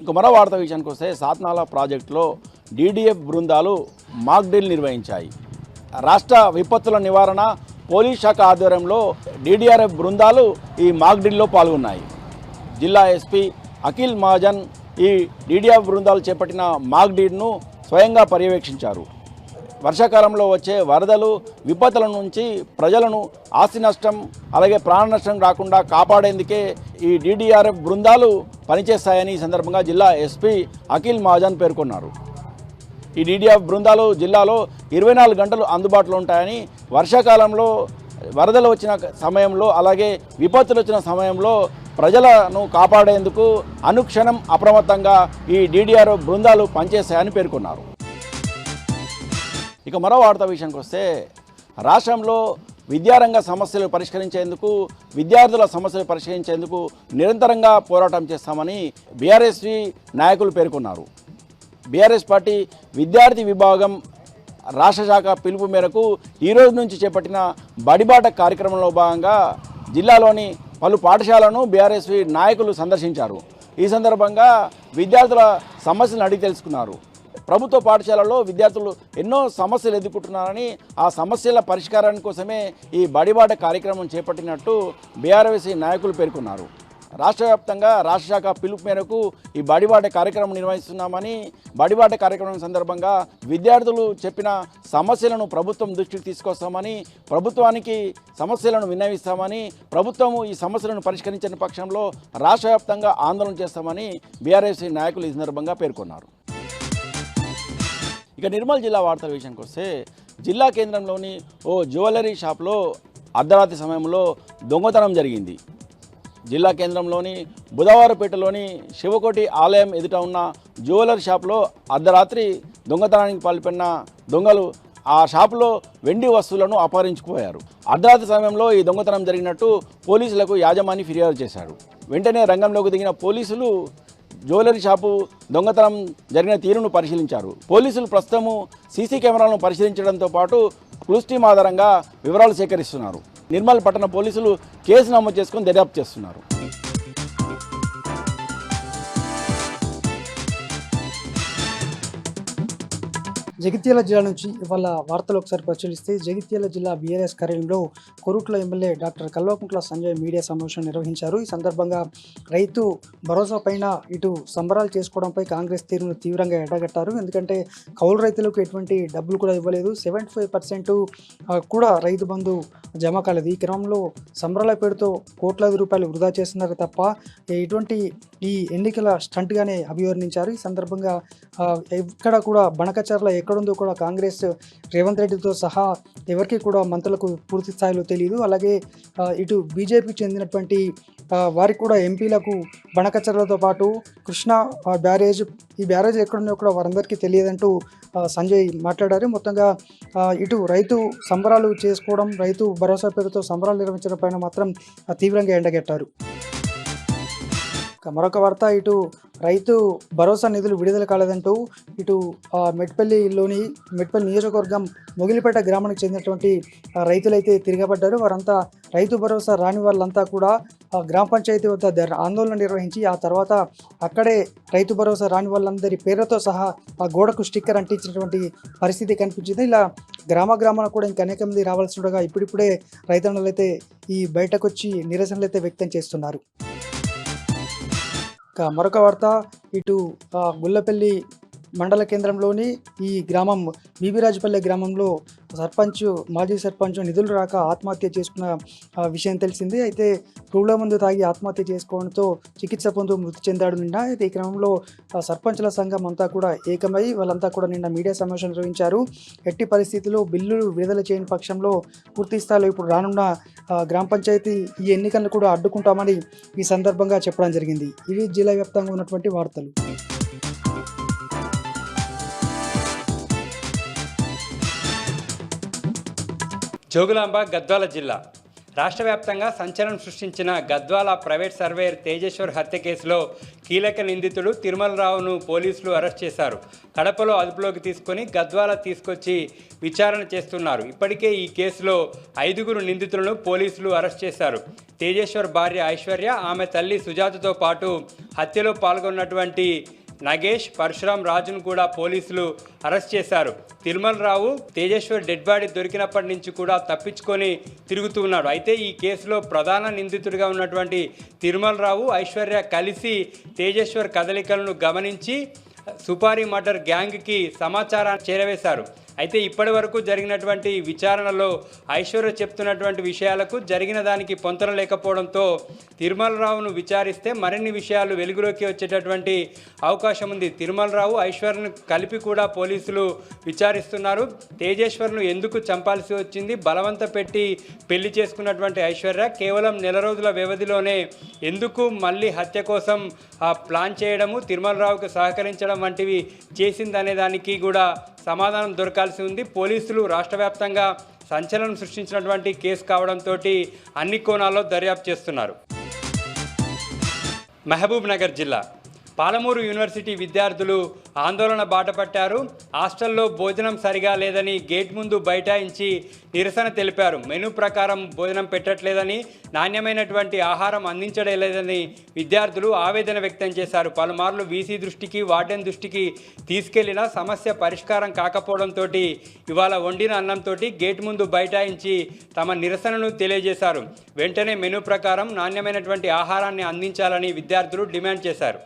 ఇంక మరో వార్త విషయానికి వస్తే సాత్నాల ప్రాజెక్టులో డీడీఎఫ్ బృందాలు మాక్ డ్రిల్ నిర్వహించాయి. రాష్ట్ర విపత్తుల నివారణ పోలీస్ శాఖ ఆధ్వర్యంలో డీడీఆర్ఎఫ్ బృందాలు ఈ మాక్ డ్రిల్లో పాల్గొన్నాయి. జిల్లా ఎస్పీ అఖిల్ మహాజన్ ఈ డీడీఎఫ్ బృందాలు చేపట్టిన మాక్ డ్రిల్ను స్వయంగా పర్యవేక్షించారు. వర్షాకాలంలో వచ్చే వరదలు విపత్తుల నుంచి ప్రజలను ఆస్తి నష్టం అలాగే ప్రాణ నష్టం రాకుండా కాపాడేందుకే ఈ డీడీఆర్ఎఫ్ బృందాలు పనిచేస్తాయని ఈ సందర్భంగా జిల్లా ఎస్పీ అఖిల్ మహాజన్ పేర్కొన్నారు. ఈ డీడీఎఫ్ బృందాలు జిల్లాలో 24 గంటలు అందుబాటులో ఉంటాయని, వర్షాకాలంలో వరదలు వచ్చిన సమయంలో అలాగే విపత్తులు వచ్చిన సమయంలో ప్రజలను కాపాడేందుకు అనుక్షణం అప్రమత్తంగా ఈ డీడీఆర్ఎఫ్ బృందాలు పనిచేస్తాయని పేర్కొన్నారు. ఇక మరో వార్త విషయానికి వస్తే రాష్ట్రంలో విద్యారంగ సమస్యలు పరిష్కరించేందుకు, విద్యార్థుల సమస్యలు పరిష్కరించేందుకు నిరంతరంగా పోరాటం చేస్తామని బీఆర్ఎస్వి నాయకులు పేర్కొన్నారు. బీఆర్ఎస్ పార్టీ విద్యార్థి విభాగం రాష్ట్ర శాఖ పిలుపు మేరకు ఈ రోజు నుంచి చేపట్టిన బడిబాట కార్యక్రమంలో భాగంగా జిల్లాలోని పలు పాఠశాలను బీఆర్ఎస్వి నాయకులు సందర్శించారు. ఈ సందర్భంగా విద్యార్థుల సమస్యలను అడిగి తెలుసుకున్నారు. ప్రభుత్వ పాఠశాలలో విద్యార్థులు ఎన్నో సమస్యలు ఎదుర్కొంటున్నారని, ఆ సమస్యల పరిష్కారాని కోసమే ఈ బడిబాట కార్యక్రమం చేపట్టినట్టు బీఆర్ఎస్వి నాయకులు పేర్కొన్నారు. రాష్ట్ర వ్యాప్తంగా రాష్ట్ర శాఖ పిలుపు మేరకు ఈ బడిబాట కార్యక్రమం నిర్వహిస్తున్నామని, బడిబాట కార్యక్రమం సందర్భంగా విద్యార్థులు చెప్పిన సమస్యలను ప్రభుత్వం దృష్టికి తీసుకొస్తామని, ప్రభుత్వానికి సమస్యలను విన్నవిస్తామని, ప్రభుత్వము ఈ సమస్యలను పరిష్కరించని పక్షంలో రాష్ట్ర వ్యాప్తంగా ఆందోళన చేస్తామని బీఆర్ఎస్వి నాయకులు ఈ సందర్భంగా పేర్కొన్నారు. ఇక నిర్మల్ జిల్లా వార్తల విషయానికి వస్తే జిల్లా కేంద్రంలోని ఓ జ్యువెలరీ షాప్లో అర్ధరాత్రి సమయంలో దొంగతనం జరిగింది. జిల్లా కేంద్రంలోని బుధవారపేటలోని శివకోటి ఆలయం ఎదుట ఉన్న జ్యువెలరీ షాప్లో అర్ధరాత్రి దొంగతనానికి పాల్పడిన దొంగలు ఆ షాపులో వెండి వస్తువులను అపహరించుకుపోయారు. అర్ధరాత్రి సమయంలో ఈ దొంగతనం జరిగినట్టు పోలీసులకు యాజమాని ఫిర్యాదు చేశారు. వెంటనే రంగంలోకి దిగిన పోలీసులు జ్యువెలరీ షాపు దొంగతనం జరిగిన తీరును పరిశీలించారు. పోలీసులు ప్రస్తుతము సీసీ కెమెరాలను పరిశీలించడంతో పాటు క్లూస్ టీమ్ ఆధారంగా వివరాలు సేకరిస్తున్నారు. నిర్మల్ పట్టణ పోలీసులు కేసు నమోదు చేసుకుని దర్యాప్తు చేస్తున్నారు. జగిత్యాల జిల్లా నుంచి ఇవాళ వార్తలు ఒకసారి పరిశీలిస్తే జగిత్యాల జిల్లా బీఆర్ఎస్ కార్యాలయంలో Korutla MLA doctor Kalvakuntla Sanjay media సమావేశం నిర్వహించారు. ఈ సందర్భంగా రైతు భరోసా పైన ఇటు సంబరాలు చేసుకోవడంపై కాంగ్రెస్ తీరును తీవ్రంగా ఎండగట్టారు. ఎందుకంటే కౌలు రైతులకు ఎటువంటి డబ్బులు కూడా ఇవ్వలేదు, 75% కూడా రైతు బంధు జమ కాలేదు. ఈ క్రమంలో సంబరాల పేరుతో కోట్లాది రూపాయలు వృధా చేస్తున్నారు తప్ప ఇటువంటి ఈ ఎన్నికల స్టంట్గానే అభివర్ణించారు. ఈ సందర్భంగా ఇక్కడ కూడా బణకచర్ల ఎక్కడుందో కూడా కాంగ్రెస్ రేవంత్ రెడ్డితో సహా ఎవరికి కూడా మంత్రులకు పూర్తి స్థాయిలో తెలియదు. అలాగే ఇటు బీజేపీకి చెందినటువంటి వారికి కూడా ఎంపీలకు బణకచర్లతో పాటు కృష్ణా బ్యారేజ్, ఈ బ్యారేజ్ ఎక్కడుందో కూడా వారందరికీ తెలియదంటూ సంజయ్ మాట్లాడారు. మొత్తంగా ఇటు రైతు సంబరాలు చేసుకోవడం, రైతు భరోసా పేరుతో సంబరాలు నిర్వహించడం పైన మాత్రం తీవ్రంగా ఎండగట్టారు. మరొక వార్త, ఇటు రైతు భరోసా నిధులు విడుదల కాలేదంటూ ఇటు మెట్పల్లి నియోజకవర్గం మొగిలిపేట గ్రామానికి చెందినటువంటి రైతులైతే తిరగబడ్డారు. వారంతా రైతు భరోసా రాని వాళ్ళంతా కూడా గ్రామ పంచాయతీ వద్ద ఆందోళన నిర్వహించి ఆ తర్వాత అక్కడే రైతు భరోసా రాని వాళ్ళందరి పేర్లతో సహా ఆ గోడకు స్టిక్కర్ అంటించినటువంటి పరిస్థితి కనిపించింది. ఇలా గ్రామాన కూడా ఇంకా అనేక మంది రావాల్సి ఉండగా ఇప్పుడిప్పుడే రైతన్నలు అయితే ఈ బయటకు వచ్చి నిరసనలు అయితే వ్యక్తం చేస్తున్నారు. మరొక వార్త, ఇటు గుల్లపల్లి మండల కేంద్రంలోని ఈ గ్రామం బీబీరాజుపల్లె గ్రామంలో మాజీ సర్పంచ్ నిధులు రాక ఆత్మహత్య చేసుకున్న విషయం తెలిసింది. అయితే పురుగుల మందు తాగి ఆత్మహత్య చేసుకోవడంతో చికిత్స పొందు మృతి చెందాడు నిన్న. అయితే ఈ క్రమంలో సర్పంచుల సంఘం అంతా కూడా ఏకమై వాళ్ళంతా కూడా నిన్న మీడియా సమావేశం నిర్వహించారు. ఎట్టి పరిస్థితుల్లో బిల్లులు విడుదల చేయని పక్షంలో పూర్తి స్థాయిలో ఇప్పుడు రానున్న గ్రామ పంచాయతీ ఈ ఎన్నికలను కూడా అడ్డుకుంటామని ఈ సందర్భంగా చెప్పడం జరిగింది. ఇవి జిల్లా వ్యాప్తంగా ఉన్నటువంటి వార్తలు. జోగులాంబ గద్వాల జిల్లా రాష్ట్ర వ్యాప్తంగా సంచలనం సృష్టించిన గద్వాల ప్రైవేట్ సర్వేయర్ తేజేశ్వర్ హత్య కేసులో కీలక నిందితుడు తిరుమలరావును పోలీసులు అరెస్ట్ చేశారు. కడపలో అదుపులోకి తీసుకొని గద్వాల తీసుకొచ్చి విచారణ చేస్తున్నారు. ఇప్పటికే ఈ కేసులో 5 నిందితులను పోలీసులు అరెస్ట్ చేశారు. తేజేశ్వర్ భార్య ఐశ్వర్య, ఆమె తల్లి సుజాతతో పాటు హత్యలో పాల్గొన్నటువంటి నగేష్, పరశురాం రాజును కూడా పోలీసులు అరెస్ట్ చేశారు. తిరుమలరావు తేజేశ్వర్ డెడ్ బాడీ దొరికినప్పటి నుంచి కూడా తప్పించుకొని తిరుగుతూ ఉన్నాడు. అయితే ఈ కేసులో ప్రధాన నిందితుడిగా ఉన్నటువంటి తిరుమలరావు, ఐశ్వర్య కలిసి తేజేశ్వర్ కదలికలను గమనించి సుపారీ మర్డర్ గ్యాంగ్కి సమాచారాన్ని చేరవేశారు. అయితే ఇప్పటి వరకు జరిగినటువంటి విచారణలో ఐశ్వర్య చెప్తున్నటువంటి విషయాలకు జరిగిన దానికి పొంతన లేకపోవడంతో తిరుమలరావును విచారిస్తే మరిన్ని విషయాలు వెలుగులోకి వచ్చేటటువంటి అవకాశం ఉంది. తిరుమలరావు, ఐశ్వర్యను కలిపి కూడా పోలీసులు విచారిస్తున్నారు. తేజేశ్వర్ను ఎందుకు చంపాల్సి వచ్చింది, బలవంత పెట్టి పెళ్లి చేసుకున్నటువంటి ఐశ్వర్య కేవలం నెల రోజుల వ్యవధిలోనే ఎందుకు మళ్ళీ హత్య కోసం ప్లాన్ చేయడము, తిరుమలరావుకు సహకరించడం వంటివి చేసిందనే దానికి కూడా సమాధానం దొరకాల్సి ఉంది. పోలీసులు రాష్ట్ర వ్యాప్తంగా సంచలనం సృష్టించినటువంటి కేసు కావడంతో అన్ని కోణాల్లో దర్యాప్తు చేస్తున్నారు. మహబూబ్ నగర్ జిల్లా పాలమూరు యూనివర్సిటీ విద్యార్థులు ఆందోళన బాటపట్టారు. హాస్టల్లో భోజనం సరిగా లేదని గేట్ ముందు బైఠాయించి నిరసన తెలిపారు. మెనూ ప్రకారం భోజనం పెట్టట్లేదని, నాణ్యమైనటువంటి ఆహారం అందించడం లేదని విద్యార్థులు ఆవేదన వ్యక్తం చేశారు. పలుమార్లు వీసీ దృష్టికి, వార్డెన్ దృష్టికి తీసుకెళ్లినా సమస్య పరిష్కారం కాకపోవడంతో ఇవాళ వండిన అన్నంతో గేట్ ముందు బైఠాయించి తమ నిరసనను తెలియజేశారు. వెంటనే మెనూ ప్రకారం నాణ్యమైనటువంటి ఆహారాన్ని అందించాలని విద్యార్థులు డిమాండ్ చేశారు.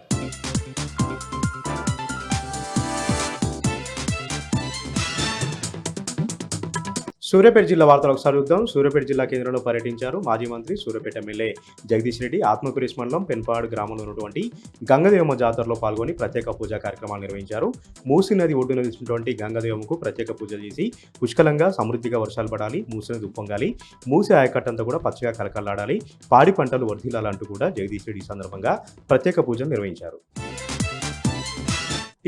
సూర్యాపేట జిల్లా వార్తలు ఒకసారి చూద్దాం. సూర్యాపేట జిల్లా కేంద్రంలో పర్యటించారు మాజీ మంత్రి సూర్యాపేట ఎమ్మెల్యే జగదీష్ రెడ్డి. ఆత్మకూరేష్ మండలం పెన్పాడు గ్రామంలో ఉన్నటువంటి గంగదేవమ్మ జాతరలో పాల్గొని ప్రత్యేక పూజా కార్యక్రమాలు నిర్వహించారు. మూసీ నది ఒడ్డున నిలిచినటువంటి గంగదేవమ్మకు ప్రత్యేక పూజలు చేసి పుష్కలంగా సమృద్ధిగా వర్షాలు పడాలి, మూసీ నది ఉప్పొంగాలి, మూసీ ఆయకట్టంతా కూడా పచ్చగా కలకల్లాడాలి, పాడి పంటలు వర్ధిల్లాలంటూ కూడా జగదీష్ రెడ్డి ఈ సందర్భంగా ప్రత్యేక పూజలు నిర్వహించారు.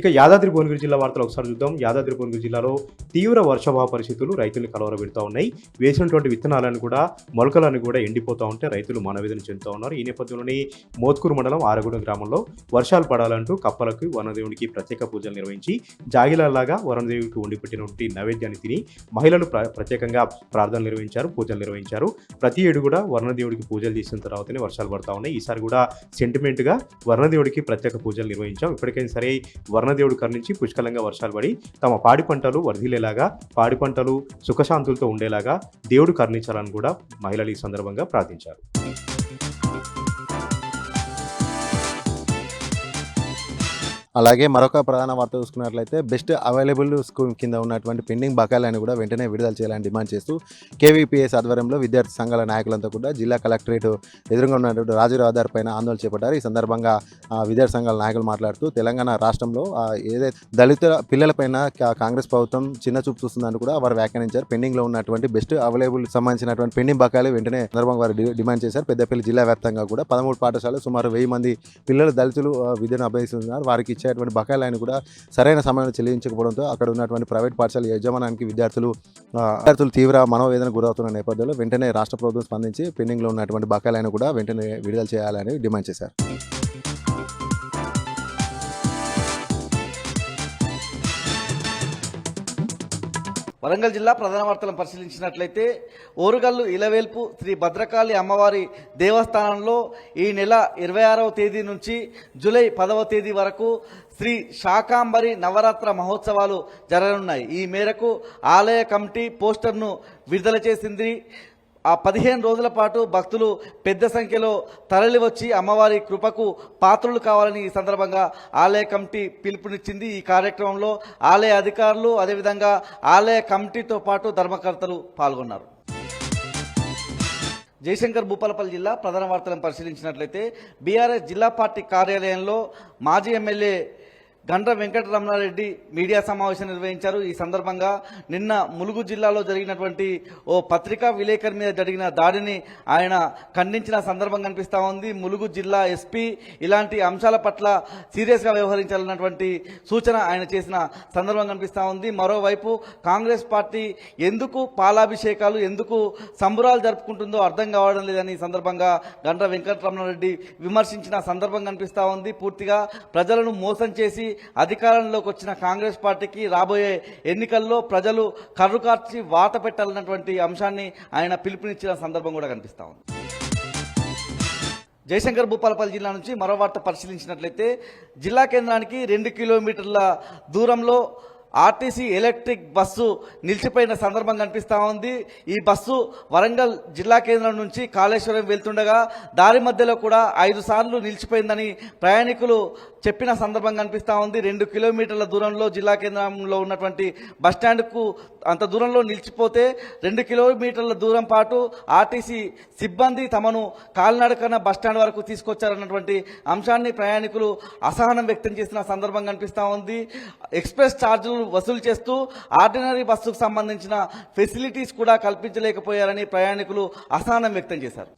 ఇక యాదాద్రి భువనగిరి జిల్లా వార్తలు ఒకసారి చూద్దాం. యాదాద్రి భువనగిరి జిల్లాలో తీవ్ర వర్షాభావ పరిస్థితులు రైతులను కలవరపెడుతూ ఉన్నాయి. వేసినటువంటి విత్తనాలను కూడా, మొలకలను కూడా ఎండిపోతూ ఉంటే రైతులు మనవేదన చెందుతూ ఉన్నారు. ఈ నేపథ్యంలోని మోత్కూరు మండలం ఆరగూడెం గ్రామంలో వర్షాలు పడాలంటూ కప్పలకు వరుణదేవునికి ప్రత్యేక పూజలు నిర్వహించి జాగిలాగా వరుణదేవికి వండిపెట్టినటువంటి నైవేద్యాన్ని తిని మహిళలు ప్రత్యేకంగా ప్రార్థనలు నిర్వహించారు, పూజలు నిర్వహించారు. ప్రతి ఏడు కూడా వరుణదేవుడికి పూజలు చేసిన తర్వాతనే వర్షాలు పడతా ఉన్నాయి. ఈసారి కూడా సెంటిమెంట్గా వరుణదేవుడికి ప్రత్యేక పూజలు నిర్వహించాం. ఇప్పటికైనా సరే వరుణదేవుడు కరుణించి పుష్కలంగా వర్షాలు పడి తమ పాడి పంటలు వర్ధిల్లేలాగా, పాడి పంటలు సుఖశాంతులతో ఉండేలాగా దేవుడు కరుణించాలని కూడా మహిళలు ఈ సందర్భంగా ప్రార్థించారు. అలాగే మరొక ప్రధాన వార్త చూసుకున్నట్లయితే బెస్ట్ అవైలబుల్ స్కీమ్ కింద ఉన్నటువంటి పెండింగ్ బకాయిలను కూడా వెంటనే విడుదల చేయాలని డిమాండ్ చేస్తూ కేవీపీఎస్ ఆధ్వర్యంలో విద్యార్థి సంఘాల నాయకులంతా కూడా జిల్లా కలెక్టరేట్ ఎదురుగా ఉన్నటువంటి రాజు రహదారి పైన ఆందోళన చేపట్టారు. ఈ సందర్భంగా విద్యార్థి సంఘాల నాయకులు మాట్లాడుతూ తెలంగాణ రాష్ట్రంలో ఏదైతే దళిత పిల్లలపైన కాంగ్రెస్ ప్రభుత్వం చిన్న చూపు చూస్తుందని కూడా వారు వ్యాఖ్యానించారు. పెండింగ్లో ఉన్నటువంటి బెస్ట్ అవైలబుల్ సంబంధించినటువంటి పెండింగ్ బకాయిలు వెంటనే సందర్భంగా వారు డిమాండ్ చేశారు. పెద్దపల్లి జిల్లా వ్యాప్తంగా కూడా 13 పాఠశాలలు సుమారు 1000 మంది పిల్లలు దళితులు విద్యను అభ్యసిస్తున్నారు. వారికి ఇచ్చేటువంటి బకాయిలను కూడా సరైన సమయంలో చెల్లించకపోవడంతో అక్కడ ఉన్నటువంటి ప్రైవేట్ పాఠశాల యజమానానికి విద్యార్థులు తీవ్ర మనోవేదన గురవుతున్న నేపథ్యంలో వెంటనే రాష్ట్ర ప్రభుత్వం స్పందించి పెండింగ్లో ఉన్నటువంటి బకాయిలను కూడా వెంటనే విడుదల చేయాలని డిమాండ్ చేశారు. వరంగల్ జిల్లా ప్రధాన వార్తలను పరిశీలించినట్లయితే ఓరుగల్లు ఇలవేల్పు శ్రీ భద్రకాళి అమ్మవారి దేవస్థానంలో ఈ నెల 26వ తేదీ నుంచి జూలై 10వ తేదీ వరకు శ్రీ శాకాంబరి నవరాత్ర మహోత్సవాలు జరగనున్నాయి. ఈ మేరకు ఆలయ కమిటీ పోస్టర్ను విడుదల చేసింది. ఆ 15 రోజుల పాటు భక్తులు పెద్ద సంఖ్యలో తరలివచ్చి అమ్మవారి కృపకు పాత్రులు కావాలని ఈ సందర్భంగా ఆలయ కమిటీ పిలుపునిచ్చింది. ఈ కార్యక్రమంలో ఆలయ అధికారులు, అదేవిధంగా ఆలయ కమిటీతో పాటు ధర్మకర్తలు పాల్గొన్నారు. జయశంకర్ భూపాలపల్లి జిల్లా ప్రధాన వార్తలను పరిశీలించినట్లయితే బీఆర్ఎస్ జిల్లా పార్టీ కార్యాలయంలో మాజీ ఎమ్మెల్యే గండ్ర వెంకటరమణారెడ్డి మీడియా సమావేశం నిర్వహించారు. ఈ సందర్భంగా నిన్న ములుగు జిల్లాలో జరిగినటువంటి ఓ పత్రికా విలేకరి మీద జరిగిన దాడిని ఆయన ఖండించిన సందర్భం కనిపిస్తూ ఉంది. ములుగు జిల్లా ఎస్పీ ఇలాంటి అంశాల పట్ల సీరియస్గా వ్యవహరించాలన్నటువంటి సూచన ఆయన చేసిన సందర్భం కనిపిస్తూ ఉంది. మరోవైపు కాంగ్రెస్ పార్టీ ఎందుకు పాలాభిషేకాలు, ఎందుకు సంబురాలు జరుపుకుంటుందో అర్థం కావడం లేదని ఈ సందర్భంగా గండ్ర వెంకటరమణారెడ్డి విమర్శించిన సందర్భం కనిపిస్తూ ఉంది. పూర్తిగా ప్రజలను మోసం చేసి అధికారంలోకి వచ్చిన కాంగ్రెస్ పార్టీకి రాబోయే ఎన్నికల్లో ప్రజలు కర్రు కార్చి వాత పెట్టాలన్నటువంటి అంశాన్ని ఆయన పిలుపునిచ్చిన సందర్భం కూడా కనిపిస్తూ ఉంది. జయశంకర్ భూపాలపల్లి జిల్లా నుంచి మరో వార్త పరిశీలించినట్లయితే జిల్లా కేంద్రానికి 2 కిలోమీటర్ల దూరంలో ఆర్టీసీ ఎలక్ట్రిక్ బస్సు నిలిచిపోయిన సందర్భం కనిపిస్తూ ఉంది. ఈ బస్సు వరంగల్ జిల్లా కేంద్రం నుంచి కాళేశ్వరం వెళ్తుండగా దారి మధ్యలో కూడా 5 సార్లు నిలిచిపోయిందని ప్రయాణికులు చెప్పిన సందర్భం కనిపిస్తూ ఉంది. 2 కిలోమీటర్ల దూరంలో జిల్లా కేంద్రంలో ఉన్నటువంటి బస్టాండ్కు అంత దూరంలో నిలిచిపోతే 2 కిలోమీటర్ల దూరం పాటు ఆర్టీసీ సిబ్బంది తమను కాలినడకన బస్టాండ్ వరకు తీసుకొచ్చారన్నటువంటి అంశాన్ని ప్రయాణికులు అసహనం వ్యక్తం చేసిన సందర్భం కనిపిస్తూ ఉంది. ఎక్స్ప్రెస్ ఛార్జీలు వసూలు చేస్తూ ఆర్డినరీ బస్సుకు సంబంధించిన ఫెసిలిటీస్ కూడా కల్పించలేకపోయారని ప్రయాణికులు అసహనం వ్యక్తం చేశారు.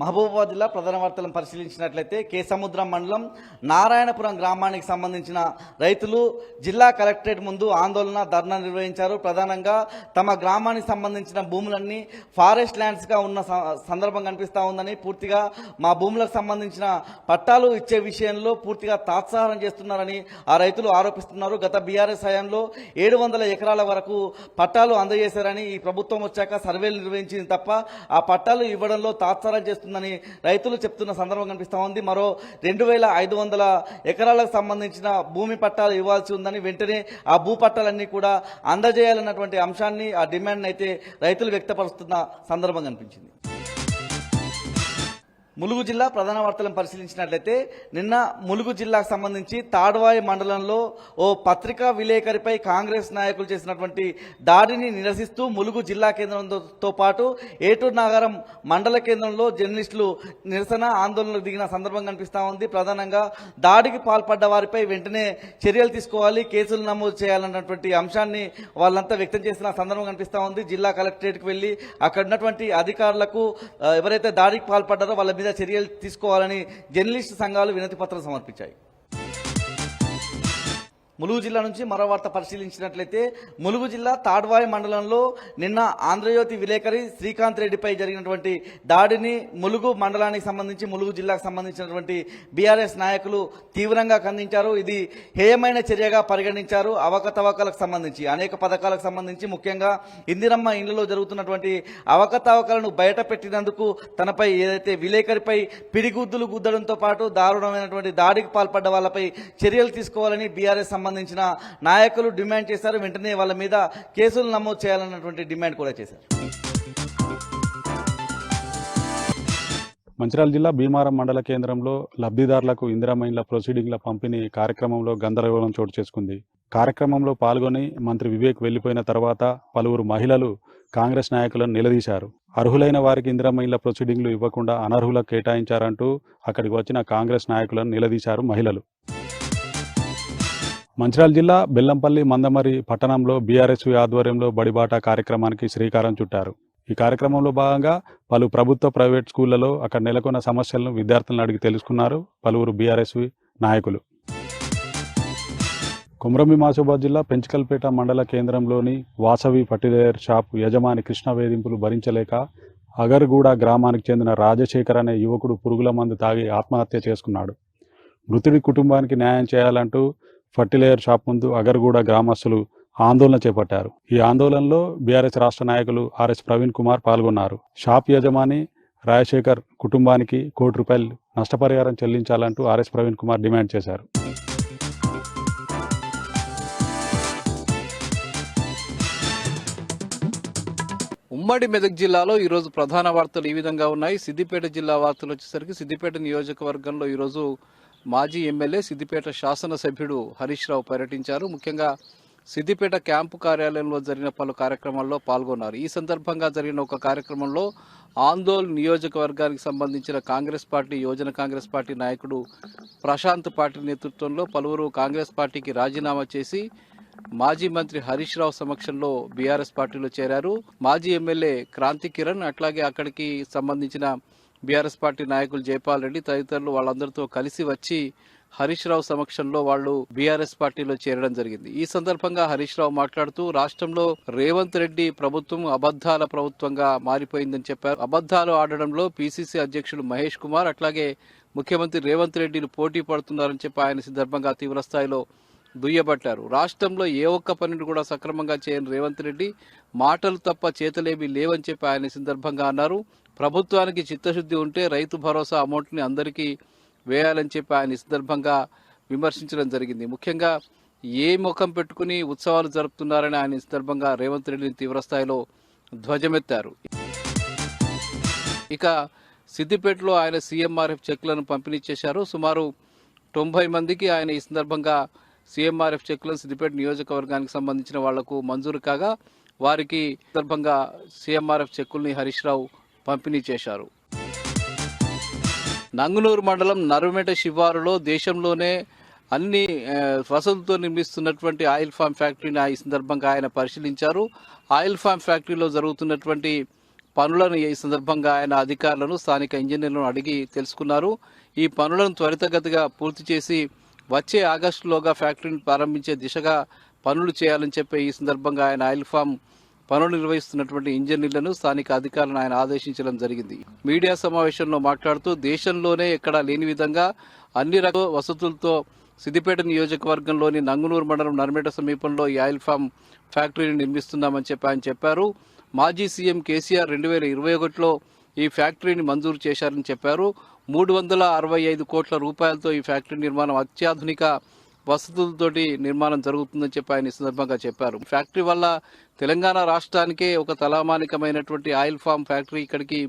మహబూబాబాద్ జిల్లా ప్రధాన వార్తలను పరిశీలించినట్లయితే కేసముద్రం మండలం నారాయణపురం గ్రామానికి సంబంధించిన రైతులు జిల్లా కలెక్టరేట్ ముందు ఆందోళన ధర్నా నిర్వహించారు. ప్రధానంగా తమ గ్రామానికి సంబంధించిన భూములన్నీ ఫారెస్ట్ ల్యాండ్స్గా ఉన్న సందర్భం కనిపిస్తూ ఉందని, పూర్తిగా మా భూములకు సంబంధించిన పట్టాలు ఇచ్చే విషయంలో పూర్తిగా తాత్సారం చేస్తున్నారని ఆ రైతులు ఆరోపిస్తున్నారు. గత బీఆర్ఎస్ హయాంలో 700 ఎకరాల వరకు పట్టాలు అందజేశారని, ఈ ప్రభుత్వం వచ్చాక సర్వేలు నిర్వహించింది తప్ప ఆ పట్టాలు ఇవ్వడంలో తాత్సారం చేస్తున్నారు ని రైతులు చెప్తున్న సందర్భం కనిపిస్తూ ఉంది. మరో 2500 ఎకరాలకు సంబంధించిన భూమి పట్టాలు ఇవ్వాల్సి ఉందని, వెంటనే ఆ భూ పట్టాలన్నీ కూడా అందజేయాలన్నటువంటి అంశాన్ని, ఆ డిమాండ్ అయితే రైతులు వ్యక్తపరుస్తున్న సందర్భం కనిపించింది. ములుగు జిల్లా ప్రధాన వార్తలను పరిశీలించినట్లయితే నిన్న ములుగు జిల్లాకు సంబంధించి తాడ్వాయి మండలంలో ఓ పత్రికా విలేకరిపై కాంగ్రెస్ నాయకులు చేసినటువంటి దాడిని నిరసిస్తూ ములుగు జిల్లా కేంద్రంతో పాటు ఏటూరు నాగారం మండల కేంద్రంలో జర్నలిస్టులు నిరసన ఆందోళనకు దిగిన సందర్భం కనిపిస్తూ ఉంది. ప్రధానంగా దాడికి పాల్పడ్డ వారిపై వెంటనే చర్యలు తీసుకోవాలి, కేసులు నమోదు చేయాలన్నటువంటి అంశాన్ని వాళ్ళంతా వ్యక్తం చేసిన సందర్భం కనిపిస్తూ ఉంది. జిల్లా కలెక్టరేట్కి వెళ్లి అక్కడ ఉన్నటువంటి అధికారులకు ఎవరైతే దాడికి పాల్పడ్డారో వాళ్ళ చర్యలు తీసుకోవాలని జర్నలిస్టు సంఘాలు వినతి పత్రం సమర్పించాయి. ములుగు జిల్లా నుంచి మరో వార్త పరిశీలించినట్లయితే ములుగు జిల్లా తాడ్వాయి మండలంలో నిన్న ఆంధ్రజ్యోతి విలేకరి శ్రీకాంత్ రెడ్డిపై జరిగినటువంటి దాడిని ములుగు మండలానికి సంబంధించి, ములుగు జిల్లాకు సంబంధించినటువంటి బీఆర్ఎస్ నాయకులు తీవ్రంగా ఖండించారు. ఇది హేయమైన చర్యగా పరిగణించారు. అవకతవకలకు సంబంధించి, అనేక పథకాలకు సంబంధించి, ముఖ్యంగా ఇందిరమ్మ ఇండ్లలో జరుగుతున్నటువంటి అవకతవకలను బయట పెట్టినందుకు తనపై ఏదైతే విలేకరిపై పిడిగుద్దులు గుద్దడంతో పాటు దారుణమైనటువంటి దాడికి పాల్పడ్డ వాళ్ళపై చర్యలు తీసుకోవాలని బీఆర్ఎస్ సంబంధించిన నాయకులు డిమాండ్ చేశారు. వెంటనే వాళ్ళ మీద కేసులు నమోదు చేయాలన్నటువంటి డిమాండ్ కూడా చేశారు. మంచిర్యాల జిల్లా భీమారం మండల కేంద్రంలో లబ్ధిదారులకు ఇందిరమ్మ ఇండ్ల ప్రొసీడింగ్ల పంపిణీ కార్యక్రమంలో గందరగోళం చోటు చేసుకుంది. కార్యక్రమంలో పాల్గొని మంత్రి వివేక్ వెళ్లిపోయిన తర్వాత పలువురు మహిళలు కాంగ్రెస్ నాయకులను నిలదీశారు. అర్హులైన వారికి ఇందిరమ్మ ఇండ్ల ప్రొసీడింగ్లు ఇవ్వకుండా అనర్హులకు కేటాయించారంటూ అక్కడికి వచ్చిన కాంగ్రెస్ నాయకులను నిలదీశారు మహిళలు. మంచిర్యాల జిల్లా బెల్లంపల్లి మందమరి పట్టణంలో బీఆర్ఎస్వి ఆధ్వర్యంలో బడిబాట కార్యక్రమానికి శ్రీకారం చుట్టారు. ఈ కార్యక్రమంలో భాగంగా పలు ప్రభుత్వ ప్రైవేట్ స్కూళ్లలో అక్కడ నెలకొన్న సమస్యలను విద్యార్థులను అడిగి తెలుసుకున్నారు పలువురు బీఆర్ఎస్వి నాయకులు. కుమ్రంభీం ఆసిఫాబాద్ జిల్లా పెంచకల్పేట మండల కేంద్రంలోని వాసవి ఫర్టిలైజర్ షాప్ యజమాని కృష్ణ వేధింపులు భరించలేక అగర్గూడ గ్రామానికి చెందిన రాజశేఖర్ అనే యువకుడు పురుగుల మందు తాగి ఆత్మహత్య చేసుకున్నాడు. మృతుడి కుటుంబానికి న్యాయం చేయాలంటూ ఫర్టిలైజర్ షాప్ ముందు అగర్గూడ గ్రామస్తులు ఆందోళన చేపట్టారు. ఈ ఆందోళనలో బీఆర్ఎస్ రాష్ట్ర నాయకులు ఆర్ఎస్ ప్రవీణ్ కుమార్ పాల్గొన్నారు. షాప్ యజమాని రాజశేఖర్ కుటుంబానికి ₹1 కోటి నష్టపరిహారం చెల్లించాలంటూ ఆర్ఎస్ ప్రవీణ్ కుమార్ డిమాండ్ చేశారు. ఉమ్మడి మెదక్ జిల్లాలో ఈరోజు ప్రధాన వార్తలు ఈ విధంగా ఉన్నాయి. సిద్దిపేట జిల్లా వార్తలు వచ్చేసరికి సిద్దిపేట నియోజకవర్గంలో ఈరోజు మాజీ ఎమ్మెల్యే సిద్దిపేట శాసనసభ్యుడు హరీష్ రావు పర్యటించారు. ముఖ్యంగా సిద్దిపేట క్యాంపు కార్యాలయంలో జరిగిన పలు కార్యక్రమాల్లో పాల్గొన్నారు. ఈ సందర్భంగా జరిగిన ఒక కార్యక్రమంలో ఆందోళ్ నియోజకవర్గానికి సంబంధించిన కాంగ్రెస్ పార్టీ యువజన కాంగ్రెస్ పార్టీ నాయకుడు ప్రశాంత్ పాటిల్ నేతృత్వంలో పలువురు కాంగ్రెస్ పార్టీకి రాజీనామా చేసి మాజీ మంత్రి హరీష్ రావు సమక్షంలో బీఆర్ఎస్ పార్టీలో చేరారు. మాజీ ఎమ్మెల్యే క్రాంతి కిరణ్, అట్లాగే అక్కడికి సంబంధించిన బీఆర్ఎస్ పార్టీ నాయకులు జైపాల్ రెడ్డి తదితరులు వాళ్ళందరితో కలిసి వచ్చి హరీష్ రావు సమక్షంలో వాళ్ళు బీఆర్ఎస్ పార్టీలో చేరడం జరిగింది. ఈ సందర్భంగా హరీష్ రావు మాట్లాడుతూ రాష్ట్రంలో రేవంత్ రెడ్డి ప్రభుత్వం అబద్ధాల ప్రభుత్వంగా మారిపోయిందని చెప్పారు. అబద్ధాలు ఆడడంలో పీసీసీ అధ్యక్షుడు మహేష్ కుమార్ అట్లాగే ముఖ్యమంత్రి రేవంత్ రెడ్డిలు పోటీ పడుతున్నారని చెప్పి ఆయన సందర్భంగా తీవ్రస్థాయిలో దుయ్యబట్టారు. రాష్ట్రంలో ఏ ఒక్క పనిని కూడా సక్రమంగా చేయని రేవంత్ రెడ్డి మాటలు తప్ప చేతలేవి లేవని చెప్పి ఆయన సందర్భంగా అన్నారు. ప్రభుత్వానికి చిత్తశుద్ధి ఉంటే రైతు భరోసా అమౌంట్ని అందరికీ వేయాలని చెప్పి ఆయన సందర్భంగా విమర్శించడం జరిగింది. ముఖ్యంగా ఏ ముఖం పెట్టుకుని ఉత్సవాలు జరుపుతున్నారని ఆయన సందర్భంగా రేవంత్ రెడ్డిని తీవ్రస్థాయిలో ధ్వజమెత్తారు. ఇక సిద్దిపేటలో ఆయన సీఎంఆర్ఎఫ్ చెక్లను పంపిణీ చేశారు. సుమారు 90 మందికి ఆయన ఈ సందర్భంగా సీఎంఆర్ఎఫ్ చెక్లను సిద్దిపేట నియోజకవర్గానికి సంబంధించిన వాళ్లకు మంజూరు కాగా వారికి సందర్భంగా సీఎంఆర్ఎఫ్ చెక్కుల్ని హరీష్ రావు పంపిణీ చేశారు. నంగునూరు మండలం నరుమెట శివారులో దేశంలోనే అన్ని వసతులతో నిర్మిస్తున్నటువంటి ఆయిల్ ఫామ్ ఫ్యాక్టరీని ఈ సందర్భంగా ఆయన పరిశీలించారు. ఆయిల్ ఫామ్ ఫ్యాక్టరీలో జరుగుతున్నటువంటి పనులను ఈ సందర్భంగా ఆయన అధికారులను స్థానిక ఇంజనీర్లను అడిగి తెలుసుకున్నారు. ఈ పనులను త్వరితగతిగా పూర్తి చేసి వచ్చే ఆగస్టులోగా ఫ్యాక్టరీని ప్రారంభించే దిశగా పనులు చేయాలని చెప్పి ఈ సందర్భంగా ఆయన ఆయిల్ ఫామ్ పనులు నిర్వహిస్తున్నటువంటి ఇంజనీర్లను స్థానిక అధికారులను ఆయన ఆదేశించడం జరిగింది. మీడియా సమావేశంలో మాట్లాడుతూ దేశంలోనే ఎక్కడా లేని విధంగా అన్ని రకాల వసతులతో సిద్దిపేట నియోజకవర్గంలోని నంగునూరు మండలం నర్మేట సమీపంలో ఈ ఆయిల్ ఫామ్ ఫ్యాక్టరీని నిర్మిస్తున్నామని చెప్పి ఆయన చెప్పారు. మాజీ సీఎం కేసీఆర్ 2021లో ఈ ఫ్యాక్టరీని మంజూరు చేశారని చెప్పారు. 365 కోట్ల రూపాయలతో ఈ ఫ్యాక్టరీ నిర్మాణం అత్యాధునిక వసతులతోటి నిర్మాణం జరుగుతుందని చెప్పి ఆయన ఈ సందర్భంగా చెప్పారు. ఫ్యాక్టరీ వల్ల తెలంగాణ రాష్ట్రానికే ఒక తలామానికమైనటువంటి ఆయిల్ ఫామ్ ఫ్యాక్టరీ ఇక్కడికి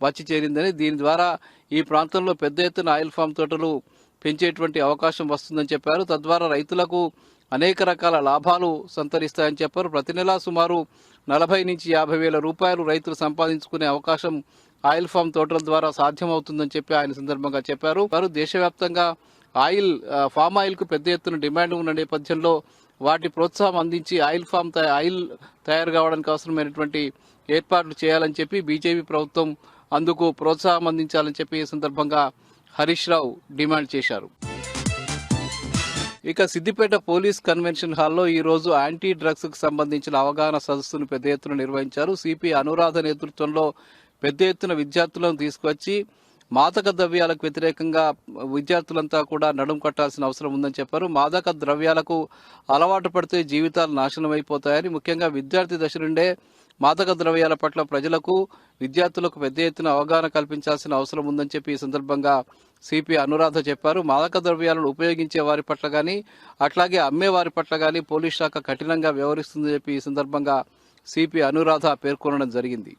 వచ్చి చేరిందని, దీని ద్వారా ఈ ప్రాంతంలో పెద్ద ఎత్తున ఆయిల్ ఫామ్ తోటలు పెంచేటువంటి అవకాశం వస్తుందని చెప్పారు. తద్వారా రైతులకు అనేక రకాల లాభాలు సంతరిస్తాయని చెప్పారు. ప్రతి నెలా సుమారు 40 నుంచి 50 వేల రూపాయలు రైతులు సంపాదించుకునే అవకాశం ఆయిల్ ఫామ్ తోటల ద్వారా సాధ్యమవుతుందని చెప్పి ఆయన సందర్భంగా చెప్పారు. దేశవ్యాప్తంగా ఫామ్ ఆయిల్ కు పెద్ద ఎత్తున డిమాండ్ ఉన్న నేపథ్యంలో వాటి ప్రోత్సాహం అందించి ఆయిల్ తయారు కావడానికి అవసరమైనటువంటి ఏర్పాట్లు చేయాలని చెప్పి బీజేపీ ప్రభుత్వం అందుకు ప్రోత్సాహం అందించాలని చెప్పి ఈ సందర్భంగా హరీష్ రావు డిమాండ్ చేశారు. ఇక సిద్దిపేట పోలీస్ కన్వెన్షన్ హాల్లో ఈ రోజు యాంటీ డ్రగ్స్ కు సంబంధించిన అవగాహన సదస్సును పెద్ద ఎత్తున నిర్వహించారు. సిపి అనురాధ నేతృత్వంలో పెద్ద ఎత్తున విద్యార్థులను తీసుకువచ్చి మాదక ద్రవ్యాలకు వ్యతిరేకంగా విద్యార్థులంతా కూడా నడుం కట్టాల్సిన అవసరం ఉందని చెప్పారు. మాదక ద్రవ్యాలకు అలవాటు పడితే జీవితాలు నాశనం అయిపోతాయని, ముఖ్యంగా విద్యార్థి దశ నుండే మాదక ద్రవ్యాల పట్ల ప్రజలకు విద్యార్థులకు పెద్ద ఎత్తున అవగాహన కల్పించాల్సిన అవసరం ఉందని చెప్పి ఈ సందర్భంగా సిపి అనురాధ చెప్పారు. మాదక ద్రవ్యాలను ఉపయోగించే వారి పట్ల గానీ అట్లాగే అమ్మే వారి పట్ల గానీ పోలీస్ శాఖ కఠినంగా వ్యవహరిస్తుందని చెప్పి ఈ సందర్భంగా సిపి అనురాధ పేర్కొనడం జరిగింది.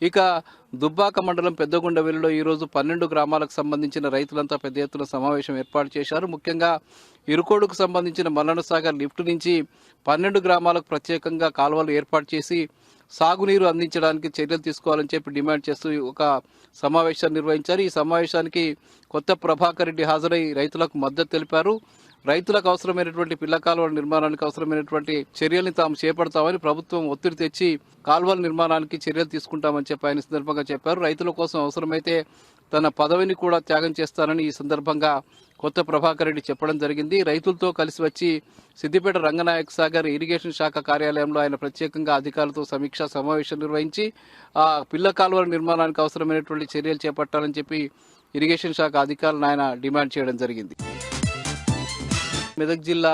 ఇక దుబ్బాక మండలం పెద్దగుండవెల్లిలో ఈరోజు 12 గ్రామాలకు సంబంధించిన రైతులంతా పెద్ద ఎత్తున సమావేశం ఏర్పాటు చేశారు. ముఖ్యంగా ఇరుకోడుకు సంబంధించిన మల్లన్న సాగర్ లిఫ్ట్ నుంచి 12 గ్రామాలకు ప్రత్యేకంగా కాలువలు ఏర్పాటు చేసి సాగునీరు అందించడానికి చర్యలు తీసుకోవాలని చెప్పి డిమాండ్ చేస్తూ ఒక సమావేశాన్ని నిర్వహించారు. ఈ సమావేశానికి కొత్త ప్రభాకర్ రెడ్డి హాజరై రైతులకు మద్దతు తెలిపారు. రైతులకు అవసరమైనటువంటి పిల్ల కాలువల నిర్మాణానికి అవసరమైనటువంటి చర్యల్ని తాము చేపడతామని, ప్రభుత్వం ఒత్తిడి తెచ్చి కాలువల నిర్మాణానికి చర్యలు తీసుకుంటామని చెప్పి ఆయన సందర్భంగా చెప్పారు. రైతుల కోసం అవసరమైతే తన పదవిని కూడా త్యాగం చేస్తారని ఈ సందర్భంగా కొత్త ప్రభాకర్ రెడ్డి చెప్పడం జరిగింది. రైతులతో కలిసి వచ్చి సిద్దిపేట రంగనాయక సాగర్ ఇరిగేషన్ శాఖ కార్యాలయంలో ఆయన ప్రత్యేకంగా అధికారులతో సమీక్షా సమావేశం నిర్వహించి ఆ పిల్ల కాలువల నిర్మాణానికి అవసరమైనటువంటి చర్యలు చేపట్టాలని చెప్పి ఇరిగేషన్ శాఖ అధికారులను ఆయన డిమాండ్ చేయడం జరిగింది. మెదక్ జిల్లా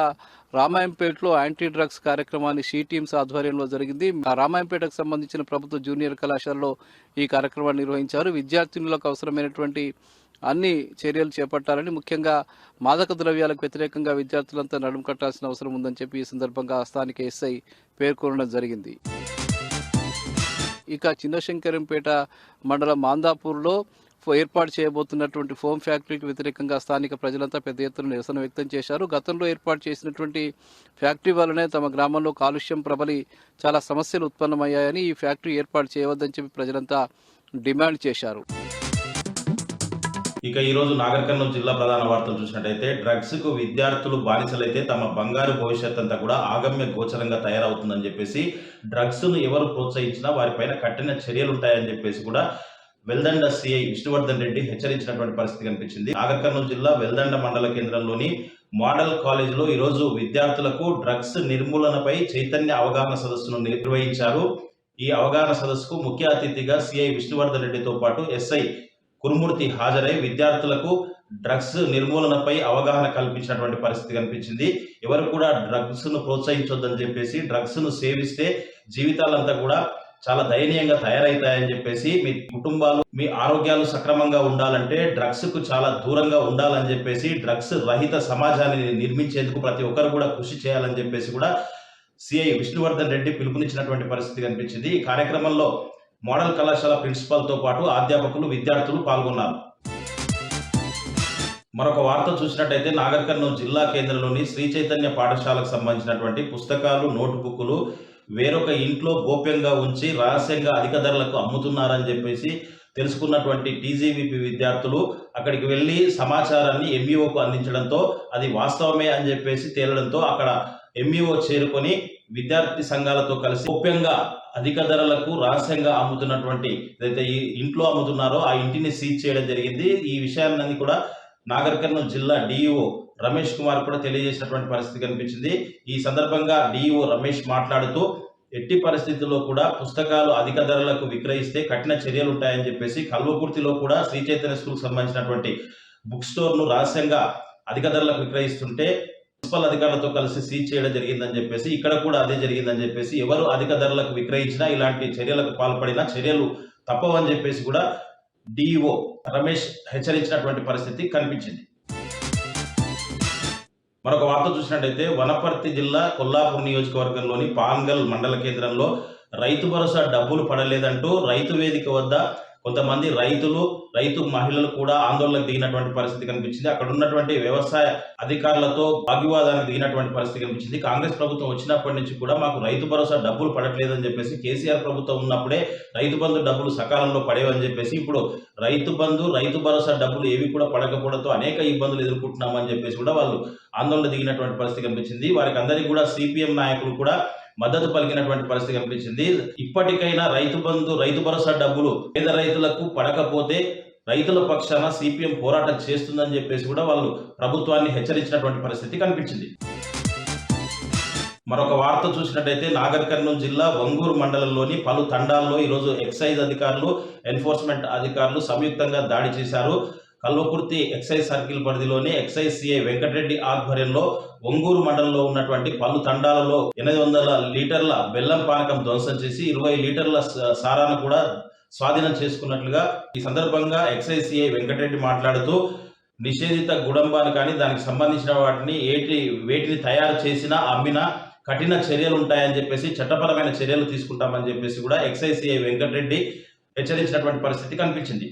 రామాయంపేటలో యాంటీ డ్రగ్స్ కార్యక్రమాన్ని షీ టీమ్స్ ఆధ్వర్యంలో జరిగింది. రామాయంపేటకు సంబంధించిన ప్రభుత్వ జూనియర్ కళాశాలలో ఈ కార్యక్రమాన్ని నిర్వహించారు. విద్యార్థినులకు అవసరమైనటువంటి అన్ని చర్యలు చేపట్టాలని, ముఖ్యంగా మాదక ద్రవ్యాలకు వ్యతిరేకంగా విద్యార్థులంతా నడుం కట్టాల్సిన అవసరం ఉందని చెప్పి ఈ సందర్భంగా స్థానిక ఎస్ఐ పేర్కొనడం జరిగింది. ఇక చిన్నశంకరంపేట మండలం మాందాపూర్లో ఏర్పాటు చేయబోతున్నటువంటి ఫోమ్ ఫ్యాక్టరీకి వ్యతిరేకంగా స్థానిక ప్రజలంతా పెద్ద ఎత్తున నిరసన వ్యక్తం చేశారు. గతంలో ఏర్పాటు చేసినటువంటి ఫ్యాక్టరీ వల్లనే తమ గ్రామంలో కాలుష్యం ప్రబలి చాలా సమస్యలు ఉత్పన్నమయ్యాయని ఈ ఫ్యాక్టరీ ఏర్పాటు చేయవద్దని చెప్పి ప్రజలంతా డిమాండ్ చేశారు. ఇక ఈరోజు నాగర్ కర్నూలు జిల్లా ప్రధాన వార్తలు చూసినట్టయితే డ్రగ్స్కు విద్యార్థులు బానిసలైతే తమ బంగారు భవిష్యత్ అంతా కూడా ఆగమ్య గోచరంగా తయారవుతుందని చెప్పేసి, డ్రగ్స్ను ఎవరు ప్రోత్సహించినా వారిపైన కఠిన చర్యలు ఉంటాయని చెప్పేసి కూడా వెల్దండ సిఐ విష్ణువర్ధన్ రెడ్డి హెచ్చరించినటువంటి పరిస్థితి కనిపించింది. నాగర్ కర్నూలు జిల్లా వెల్దండ మండల కేంద్రంలోని మోడల్ కాలేజీలో ఈరోజు విద్యార్థులకు డ్రగ్స్ నిర్మూలనపై చైతన్య అవగాహన సదస్సును నిర్వహించారు. ఈ అవగాహన సదస్సుకు ముఖ్య అతిథిగా సిఐ విష్ణువర్ధన్ రెడ్డితో పాటు ఎస్ఐ కురుమూర్తి హాజరై విద్యార్థులకు డ్రగ్స్ నిర్మూలనపై అవగాహన కల్పించినటువంటి పరిస్థితి కనిపించింది. ఎవరు కూడా డ్రగ్స్ ను ప్రోత్సహించొద్దని చెప్పేసి, డ్రగ్స్ ను సేవిస్తే జీవితాలంతా కూడా చాలా దయనీయంగా తయారవుతాయని చెప్పేసి, మీ కుటుంబాలు మీ ఆరోగ్యాలు సక్రమంగా ఉండాలంటే డ్రగ్స్ కు చాలా దూరంగా ఉండాలని చెప్పేసి, డ్రగ్స్ రహిత సమాజాన్ని నిర్మించేందుకు ప్రతి ఒక్కరు కూడా కృషి చేయాలని చెప్పేసి కూడా సిఐ విష్ణువర్ధన్ రెడ్డి పిలుపునిచ్చినటువంటి పరిస్థితి కనిపించింది. ఈ కార్యక్రమంలో మోడల్ కళాశాల ప్రిన్సిపాల్తో పాటు అధ్యాపకులు, విద్యార్థులు పాల్గొన్నారు. మరొక వార్త చూసినట్టయితే నాగర్ కర్నూలు జిల్లా కేంద్రంలోని శ్రీ చైతన్య పాఠశాలకు సంబంధించినటువంటి పుస్తకాలు, నోట్బుక్లు వేరొక ఇంట్లో గోప్యంగా ఉంచి రహస్యంగా అధిక ధరలకు అమ్ముతున్నారని చెప్పేసి తెలుసుకున్నటువంటి టీజీవీపీ విద్యార్థులు అక్కడికి వెళ్లి సమాచారాన్ని ఎంఈఓకు అందించడంతో అది వాస్తవమే అని చెప్పేసి తేలడంతో అక్కడ ఎంఈఓ చేరుకొని విద్యార్థి సంఘాలతో కలిసి గోప్యంగా అధిక ధరలకు రహస్యంగా అమ్ముతున్నటువంటి ఏదైతే ఈ ఇంట్లో అమ్ముతున్నారో ఆ ఇంటిని సీజ్ చేయడం జరిగింది. ఈ విషయాన్ని కూడా నాగర్ కర్నూలు జిల్లా డిఈఓ రమేష్ కుమార్ కూడా తెలియజేసినటువంటి పరిస్థితి కనిపించింది. ఈ సందర్భంగా డిఈఓ రమేష్ మాట్లాడుతూ, ఎట్టి పరిస్థితుల్లో కూడా పుస్తకాలు అధిక ధరలకు విక్రయిస్తే కఠిన చర్యలు ఉంటాయని చెప్పేసి, కల్వకుర్తిలో కూడా శ్రీ చైతన్య స్కూల్కి సంబంధించినటువంటి బుక్ స్టోర్ను రహస్యంగా అధిక ధరలకు విక్రయిస్తుంటే మున్సిపల్ అధికారులతో కలిసి సీజ్ చేయడం జరిగిందని చెప్పేసి, ఇక్కడ కూడా అదే జరిగిందని చెప్పేసి, ఎవరు అధిక ధరలకు విక్రయించినా ఇలాంటి చర్యలకు పాల్పడినా చర్యలు తప్పవని చెప్పేసి కూడా డిఈఓ రమేష్ హెచ్చరించినటువంటి పరిస్థితి కనిపించింది. మరొక వార్త చూసినట్టయితే వనపర్తి జిల్లా కొల్లాపూర్ నియోజకవర్గంలోని పాన్గల్ మండల కేంద్రంలో రైతు భరోసా డబ్బులు పడలేదంటూ రైతు వేదిక వద్ద కొంతమంది రైతు మహిళలు కూడా ఆందోళనకు దిగినటువంటి పరిస్థితి కనిపించింది. అక్కడ ఉన్నటువంటి వ్యవసాయ అధికారులతో వాగ్వివాదానికి దిగినటువంటి పరిస్థితి కనిపించింది. కాంగ్రెస్ ప్రభుత్వం వచ్చినప్పటి నుంచి కూడా మాకు రైతు భరోసా డబ్బులు పడట్లేదని చెప్పేసి, కేసీఆర్ ప్రభుత్వం ఉన్నప్పుడే రైతు బంధు డబ్బులు సకాలంలో పడేవని చెప్పేసి, ఇప్పుడు రైతు బంధు, రైతు భరోసా డబ్బులు ఏవి కూడా పడకపోవడంతో అనేక ఇబ్బందులు ఎదుర్కొంటున్నామని చెప్పేసి కూడా వాళ్ళు ఆందోళన దిగినటువంటి పరిస్థితి కనిపించింది. వారికి అందరికీ కూడా సిపిఎం నాయకులు కూడా మద్దతు పలికినటువంటి పరిస్థితి కనిపించింది. ఇప్పటికైనా రైతు బంధు, రైతు భరోసా డబ్బులు పేద రైతులకు పడకపోతే రైతుల పక్షాన సిపిఎం పోరాటం చేస్తుందని చెప్పేసి కూడా వాళ్ళు ప్రభుత్వాన్ని హెచ్చరించినటువంటి పరిస్థితి కనిపించింది. మరొక వార్త చూసినట్టయితే నాగర్ కర్నూలు జిల్లా వంగూరు మండలంలోని పలు తండాల్లో ఈరోజు ఎక్సైజ్ అధికారులు, ఎన్ఫోర్స్మెంట్ అధికారులు సంయుక్తంగా దాడి చేశారు. కల్వకుర్తి ఎక్సైజ్ సర్కిల్ పరిధిలోని ఎక్సైజ్ సిఐ వెంకటరెడ్డి ఆధ్వర్యంలో వంగూరు మండలంలో ఉన్నటువంటి పలు తండాలలో 800 లీటర్ల బెల్లం పానకం ధ్వంసం చేసి 20 లీటర్ల సారాను కూడా స్వాధీనం చేసుకున్నట్లుగా ఈ సందర్భంగా ఎక్సైజ్ సిఐ వెంకటరెడ్డి మాట్లాడుతూ, నిషేధిత గుడంబాన్ని కానీ దానికి సంబంధించిన వేటిని తయారు చేసినా అమ్మినా కఠిన చర్యలు ఉంటాయని చెప్పేసి, చట్టపరమైన చర్యలు తీసుకుంటామని చెప్పేసి కూడా ఎక్సైజ్ సిఐ వెంకటరెడ్డి హెచ్చరించినటువంటి పరిస్థితి కనిపించింది.